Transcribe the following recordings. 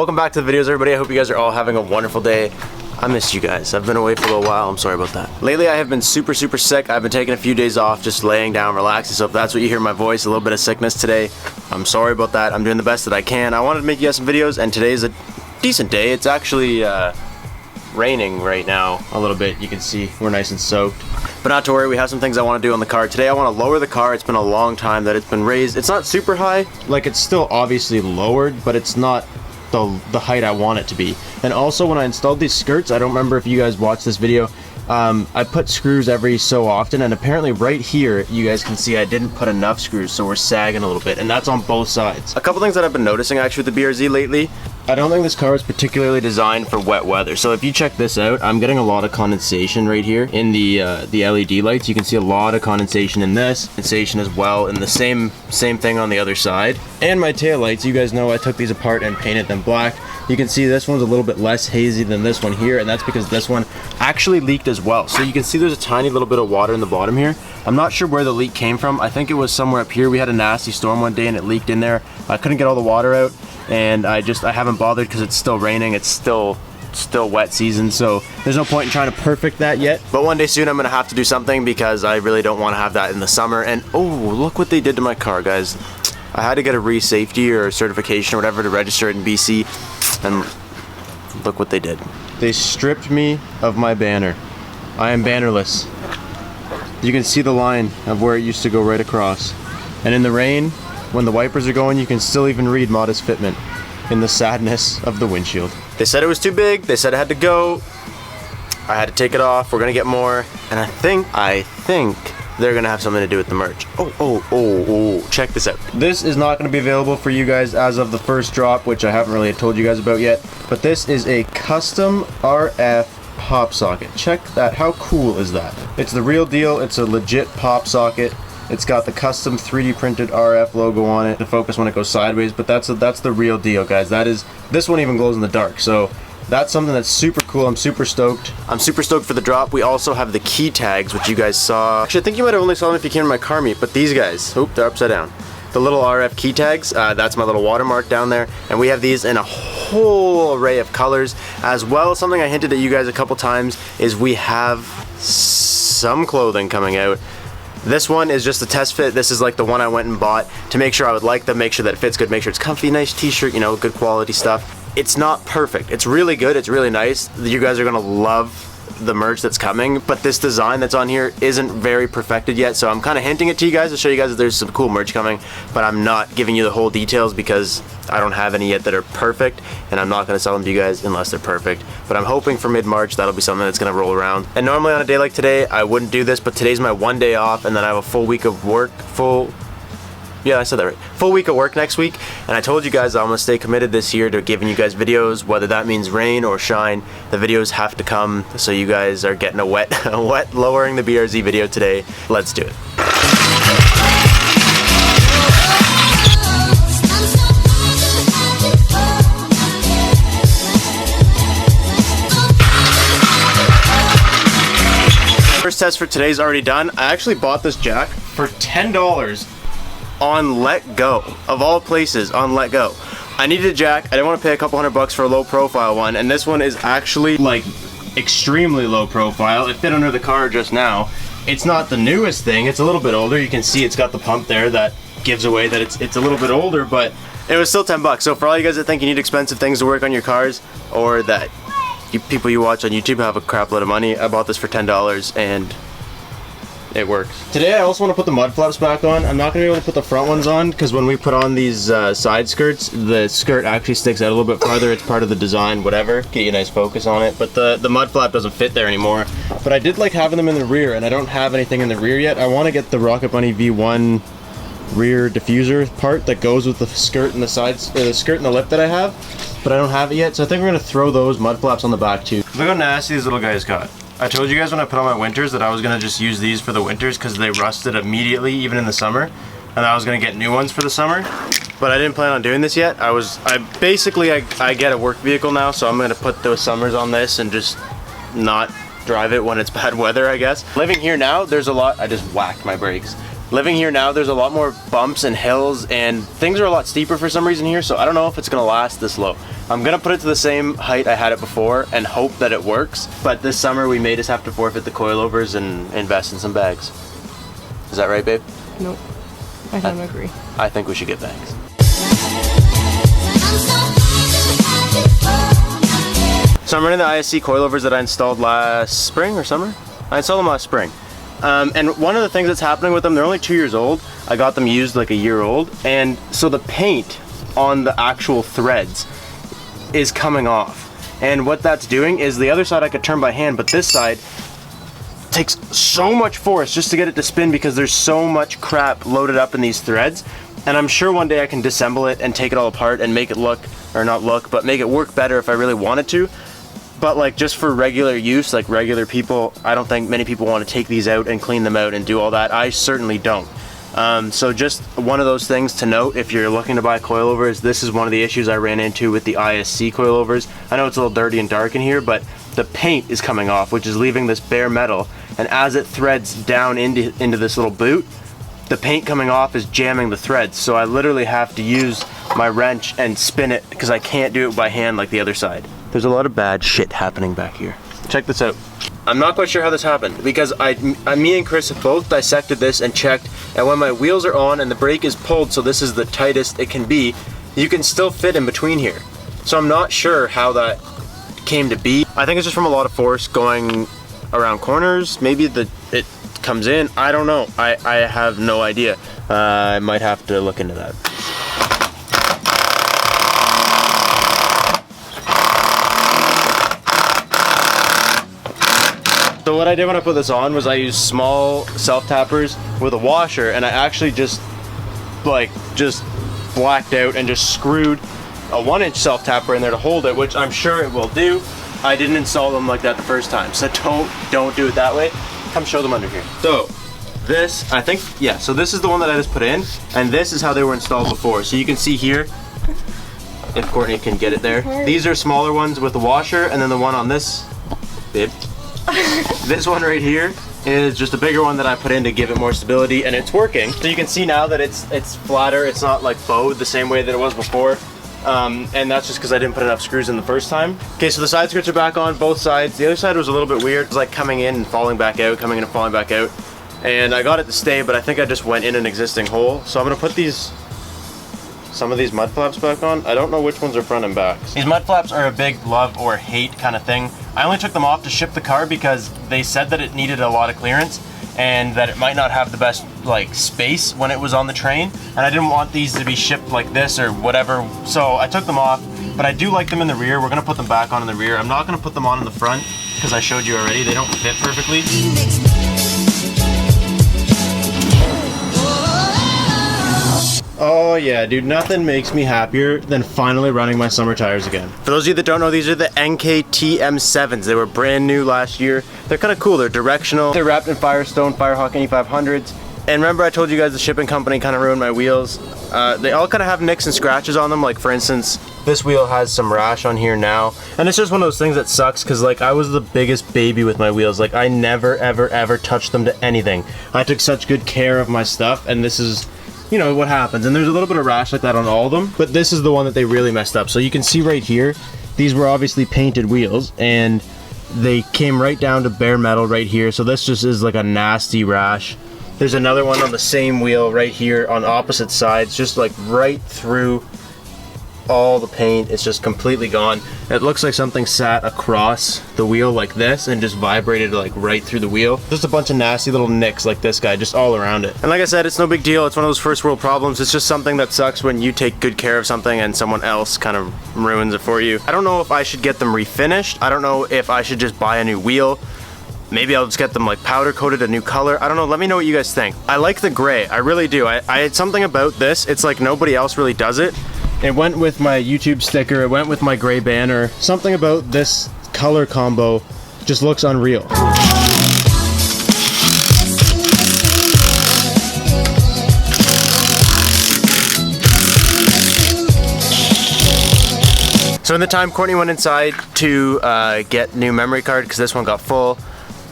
Welcome back to the videos, everybody. I hope you guys are all having a wonderful day. I missed you guys. I've been away for a little while. I'm sorry about that. Lately, I have been super sick. I've been taking a few days off, just laying down, relaxing. So if that's what you hear in my voice, a little bit of sickness today, I'm sorry about that. I'm doing the best that I can. I wanted to make you guys some videos, and today's a decent day. It's actually raining right now a little bit. You can see we're nice and soaked. But not to worry, we have some things I want to do on the car. Today I want to lower the car. It's been a long time that it's been raised. It's not super high. Like, it's still obviously lowered, but it's not the height I want it to be. And also, when I installed these skirts, I don't remember if you guys watched this video, I put screws every so often, and apparently right here you guys can see I didn't put enough screws, so we're sagging a little bit, and that's on both sides. A couple things that I've been noticing actually with the BRZ lately, I don't think this car is particularly designed for wet weather. So if you check this out, I'm getting a lot of condensation right here in the LED lights. You can see a lot of condensation in this, condensation as well, and the same thing on the other side. And my tail lights, you guys know I took these apart and painted them black. You can see this one's a little bit less hazy than this one here, and that's because this one actually leaked as well. So you can see there's a tiny little bit of water in the bottom here. I'm not sure where the leak came from. I think it was somewhere up here. We had a nasty storm one day and it leaked in there. I couldn't get all the water out, and I haven't bothered because it's still raining. It's still wet season, so there's no point in trying to perfect that yet. But one day soon I'm gonna have to do something because I really don't want to have that in the summer. And oh, look what they did to my car, guys. I had to get a re-safety or certification or whatever to register it in BC, and look what they did. They stripped me of my banner. I am bannerless. You can see the line of where it used to go right across. And in the rain, when the wipers are going, you can still even read modest fitment in the sadness of the windshield. They said it was too big. They said it had to go. I had to take it off. We're gonna get more. And I think they're gonna have something to do with the merch. Oh, check this out. This is not gonna be available for you guys as of the first drop, which I haven't really told you guys about yet. But this is a custom RF pop socket. Check that. How cool is that? It's the real deal. It's a legit pop socket. It's got the custom 3D printed RF logo on it to focus when it goes sideways, but that's the real deal, guys. This one even glows in the dark, so that's something that's super cool. I'm super stoked. I'm super stoked for the drop. We also have the key tags, which you guys saw. Actually, I think you might have only saw them if you came to my car meet, but these guys, oop, they're upside down. The little RF key tags, that's my little watermark down there, and we have these in a whole array of colors. As well, something I hinted at you guys a couple times is we have some clothing coming out. This one is just a test fit. This is like the one I went and bought to make sure I would like them, make sure that it fits good, make sure it's comfy, nice t-shirt, you know, good quality stuff. It's not perfect. It's really good. It's really nice. You guys are gonna love the merch that's coming, but this design that's on here isn't very perfected yet, so I'm kind of hinting it to you guys to show you guys that there's some cool merch coming, but I'm not giving you the whole details because I don't have any yet that are perfect, and I'm not going to sell them to you guys unless they're perfect. But I'm hoping for mid-March that'll be something that's going to roll around. And normally on a day like today I wouldn't do this, but today's my one day off, and then I have a full week of work, yeah, I said that right. Full week of work next week, and I told you guys I'm gonna stay committed this year to giving you guys videos, whether that means rain or shine. The videos have to come, so you guys are getting a wet lowering the BRZ video today. Let's do it. First test for today's already done. I actually bought this jack for $10. On Let Go, of all places, on Let Go. I needed a jack. I didn't want to pay a couple $100 for a low profile one, and this one is actually like extremely low profile. It fit under the car just now. It's not the newest thing. It's a little bit older. You can see it's got the pump there that gives away that it's a little bit older, but it was still $10. So for all you guys that think you need expensive things to work on your cars, or that people you watch on YouTube have a crap load of money, I bought this for $10 and it works. Today I also want to put the mud flaps back on. I'm not going to be able to put the front ones on because when we put on these side skirts, the skirt actually sticks out a little bit farther. It's part of the design, whatever. Get you a nice focus on it. But the mud flap doesn't fit there anymore. But I did like having them in the rear, and I don't have anything in the rear yet. I want to get the Rocket Bunny V1 rear diffuser part that goes with the skirt and the sides, or the skirt and the lip that I have, but I don't have it yet. So I think we're going to throw those mud flaps on the back too. Look how nasty these little guys got. I told you guys when I put on my winters that I was going to just use these for the winters because they rusted immediately even in the summer, and I was going to get new ones for the summer, but I didn't plan on doing this yet. I get a work vehicle now, so I'm going to put those summers on this and just not drive it when it's bad weather, I guess. Living here now, there's a lot. I just whacked my brakes. Living here now, there's a lot more bumps and hills, and things are a lot steeper for some reason here, so I don't know if it's gonna last this low. I'm gonna put it to the same height I had it before and hope that it works, but this summer we may just have to forfeit the coilovers and invest in some bags. Is that right, babe? Nope. I don't agree. I think we should get bags. So I'm running the ISC coilovers that I installed last spring or summer? I installed them last spring. And one of the things that's happening with them, they're only 2 years old. I got them used like a year old. And so the paint on the actual threads is coming off. And what that's doing is the other side I could turn by hand, but this side takes so much force just to get it to spin because there's so much crap loaded up in these threads. And I'm sure one day I can disassemble it and take it all apart and make it look, or not look, but make it work better if I really wanted to. But like just for regular use, like regular people, I don't think many people want to take these out and clean them out and do all that. I certainly don't. So just one of those things to note if you're looking to buy coilovers. This is one of the issues I ran into with the ISC coilovers. I know it's a little dirty and dark in here, but the paint is coming off, which is leaving this bare metal. And as it threads down into this little boot, the paint coming off is jamming the threads. So I literally have to use my wrench and spin it because I can't do it by hand like the other side. There's a lot of bad shit happening back here. Check this out. I'm not quite sure how this happened because me and Chris have both dissected this and checked, and when my wheels are on and the brake is pulled, so this is the tightest it can be, you can still fit in between here. So I'm not sure how that came to be. I think it's just from a lot of force going around corners. Maybe it comes in. I don't know. I have no idea. I might have to look into that. So what I did when I put this on was I used small self-tappers with a washer, and I actually just blacked out and just screwed a 1-inch self-tapper in there to hold it, which I'm sure it will do. I didn't install them like that the first time, so don't do it that way. Come show them under here. So this, I think, yeah, so this is the one that I just put in, and this is how they were installed before. So you can see here, if Courtney can get it there, these are smaller ones with the washer, and then the one on this, babe. This one right here is just a bigger one that I put in to give it more stability, and it's working. So you can see now that it's flatter. It's not like bowed the same way that it was before. And that's just because I didn't put enough screws in the first time. Okay, so the side skirts are back on both sides. The other side was a little bit weird. It was like coming in and falling back out, coming in and falling back out. And I got it to stay, but I think I just went in an existing hole. So I'm gonna put some of these mud flaps back on. I don't know which ones are front and back. These mud flaps are a big love or hate kind of thing. I only took them off to ship the car because they said that it needed a lot of clearance and that it might not have the best like space when it was on the train, and I didn't want these to be shipped like this or whatever, so I took them off. But I do like them in the rear. We're gonna put them back on in the rear. I'm not gonna put them on in the front because I showed you already, they don't fit perfectly. Oh yeah, dude, nothing makes me happier than finally running my summer tires again. For those of you that don't know, these are the enkei TM7s. They were brand new last year. They're kind of cool, they're directional. They're wrapped in Firestone Firehawk NE500s. And remember I told you guys the shipping company kind of ruined my wheels. They all kind of have nicks and scratches on them. Like for instance, this wheel has some rash on here now. And it's just one of those things that sucks because like I was the biggest baby with my wheels. Like I never ever touched them to anything. I took such good care of my stuff, and this is, you know, what happens. And there's a little bit of rash like that on all of them, but this is the one that they really messed up. So you can see right here, these were obviously painted wheels and they came right down to bare metal right here. So this just is like a nasty rash. There's another one on the same wheel right here on opposite sides, just like right through all the paint. It's just completely gone. It looks like something sat across the wheel like this and just vibrated like right through the wheel. Just a bunch of nasty little nicks like this guy just all around it. And like I said, it's no big deal. It's one of those first world problems. It's just something that sucks when you take good care of something and someone else kind of ruins it for you. I don't know if I should get them refinished. I don't know if I should just buy a new wheel. Maybe I'll just get them like powder coated a new color. I don't know, let me know what you guys think. I like the gray, I really do. I had something about this, it's like nobody else really does it. It went with my YouTube sticker, it went with my gray banner. Something about this color combo just looks unreal. So in the time Courtney went inside to get new memory card because this one got full,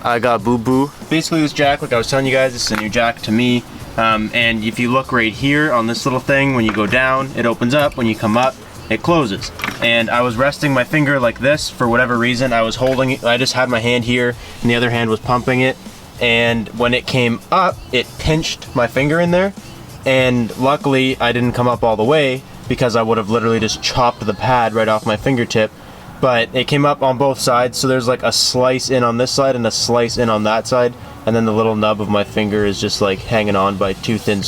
I got Boo Boo. Basically this jack, like I was telling you guys, this is a new jack to me. And if you look right here on this little thing, when you go down, it opens up. When you come up, it closes. And I was resting my finger like this for whatever reason. I was holding it, I just had my hand here and the other hand was pumping it. And when it came up, it pinched my finger in there. And luckily I didn't come up all the way because I would have literally just chopped the pad right off my fingertip. But it came up on both sides, so there's like a slice in on this side and a slice in on that side. And then the little nub of my finger is just like hanging on by two thin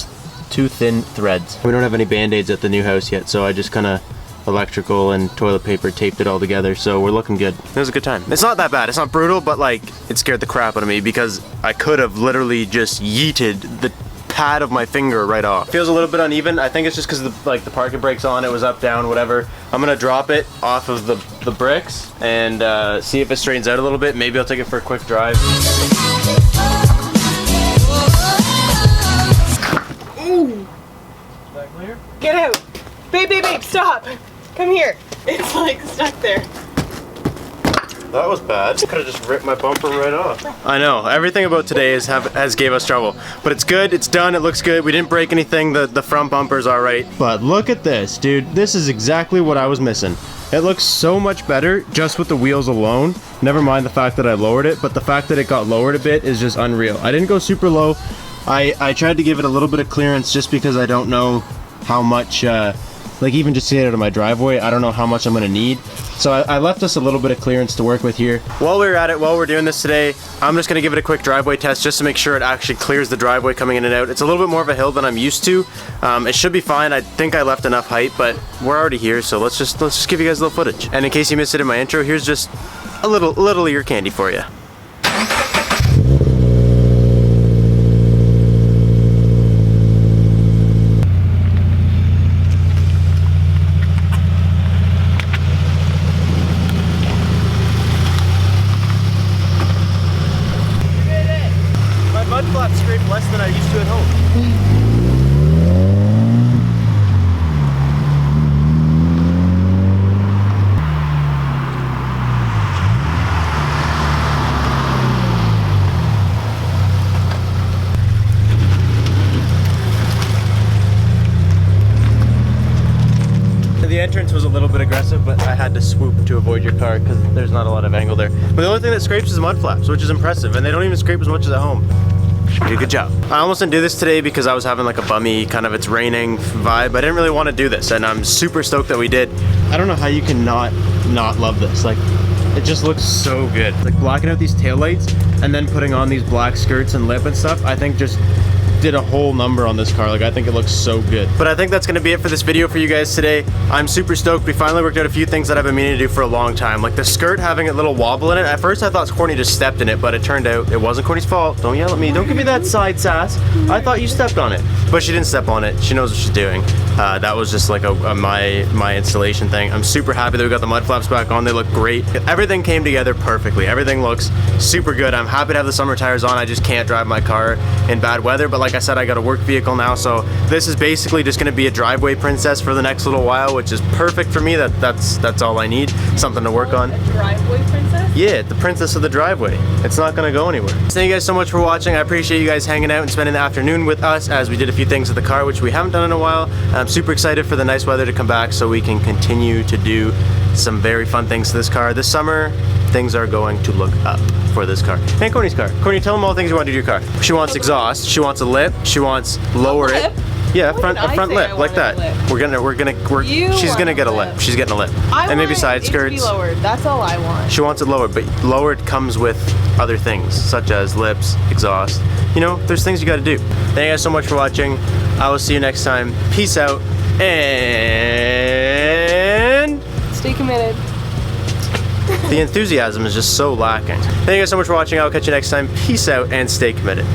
threads. We don't have any band-aids at the new house yet, so I just kind of electrical and toilet paper taped it all together, so we're looking good. It was a good time. It's not that bad, it's not brutal, but like it scared the crap out of me because I could have literally just yeeted the pad of my finger right off. Feels a little bit uneven. I think it's just because the parking brake's on, it was up, down, whatever. I'm gonna drop it off of the bricks and see if it straightens out a little bit. Maybe I'll take it for a quick drive. Ooh. Is that clear? Get out. Babe, stop. Come here. It's like stuck there. That was bad. Could have just ripped my bumper right off. I know, everything about today has gave us trouble. But it's good, it's done, it looks good. We didn't break anything, the front bumper's all right. But look at this, dude. This is exactly what I was missing. It looks so much better just with the wheels alone. Never mind the fact that I lowered it, but the fact that it got lowered a bit is just unreal. I didn't go super low. I tried to give it a little bit of clearance just because I don't know how much, like even just to get out of my driveway, I don't know how much I'm gonna need. So I left us a little bit of clearance to work with here. While we're at it, while we're doing this today, I'm just gonna give it a quick driveway test just to make sure it actually clears the driveway coming in and out. It's a little bit more of a hill than I'm used to. It should be fine. I think I left enough height, but we're already here, so let's just give you guys a little footage. And in case you missed it in my intro, here's just a little ear candy for you. Mud flaps scrape less than I used to at home. The entrance was a little bit aggressive, but I had to swoop to avoid your car because there's not a lot of angle there. But the only thing that scrapes is mud flaps, which is impressive, and they don't even scrape as much as at home. You did a good job. I almost didn't do this today because I was having like a bummy, kind of it's raining vibe. I didn't really want to do this, and I'm super stoked that we did. I don't know how you can not love this. Like, it just looks so good. Like blocking out these taillights and then putting on these black skirts and lip and stuff, I think just did a whole number on this car. Like, I think it looks so good. But I think that's gonna be it for this video for you guys today. I'm super stoked. We finally worked out a few things that I've been meaning to do for a long time. Like the skirt having a little wobble in it. At first I thought Courtney just stepped in it, but it turned out it wasn't Courtney's fault. Don't yell at me. Don't give me that side sass. I thought you stepped on it. But she didn't step on it. She knows what she's doing. That was just like my installation thing. I'm super happy that we got the mud flaps back on. They look great. Everything came together perfectly. Everything looks super good. I'm happy to have the summer tires on. I just can't drive my car in bad weather. But like I said, I got a work vehicle now, so this is basically just going to be a driveway princess for the next little while, which is perfect for me. That's all I need. Something to work on. A driveway princess? Yeah, the princess of the driveway. It's not going to go anywhere. Thank you guys so much for watching. I appreciate you guys hanging out and spending the afternoon with us as we did a few things with the car, which we haven't done in a while. I'm super excited for the nice weather to come back so we can continue to do some very fun things to this car. This summer, things are going to look up for this car. And Courtney's car. Courtney, tell them all the things you want to do to your car. She wants exhaust. She wants a lip. She wants lower it. Yeah, a front lip like that. She's gonna get a lip. She's getting a lip. And maybe side skirts. To be lowered. That's all I want. She wants it lowered, but lowered comes with other things such as lips, exhaust. You know, there's things you got to do. Thank you guys so much for watching. I will see you next time. Peace out and Stay committed. the enthusiasm is just so lacking. Thank you guys so much for watching. I'll catch you next time. Peace out and stay committed.